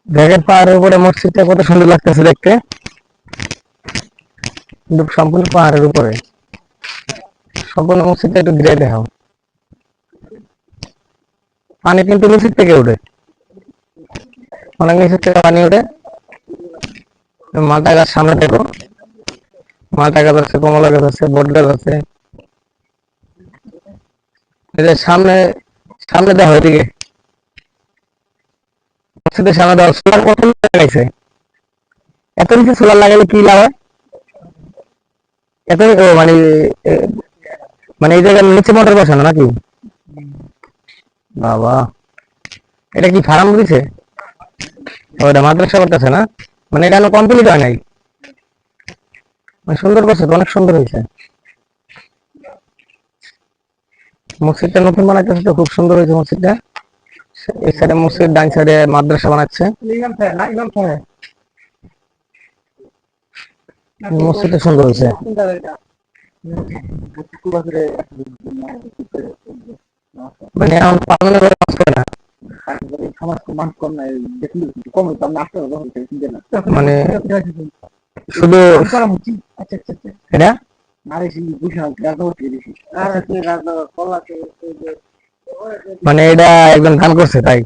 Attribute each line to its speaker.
Speaker 1: দেখেন পাহাড়ের উপরে মসজিদটা কত সুন্দর লাগতেছে দেখতে, কিন্তু সম্পূর্ণ পাহাড়ের উপরে। সম্পূর্ণ মসজিদটা একটু ঘিরে দেখাও। পানি কিন্তু নিচের থেকে উঠে, অনেক নিচের থেকে পানি ওঠে। মালটা গাছ সামনে দেখো, মালটা গাছ আছে, কমলা গাছ আছে, বট গাছ আছে। এই যে সামনে, সামনে দেখো এদিকে, মসজিদের সামনে দেখো সোলার কত লাগাইছে। এত নিচে সোলার লাগালে কি লাভ হয়? এত মানে এ, মানে এই জায়গার নিচে মোটর বসানো নাকি? বাবা, এটা কি ফার্ম দিছে? ওটা মাদ্রাসা করতেছে না? মানে এটা কমপ্লিট হয় নাই? মানে সুন্দর করছে তো, অনেক সুন্দর হয়েছে। মসজিদটা নতুন বানাইতেছে তো, খুব সুন্দর হয়েছে মসজিদটা। এই সাইডে মসজিদ, ডান সাইডে মাদ্রাসা বানাচ্ছে। মসজিদটা সুন্দর হয়েছে। মানে এখন পার্মানেন্ট ভাবে কাজ করে না, মানে শুধু এটা মানে এটা একদম ধান করছে তাই।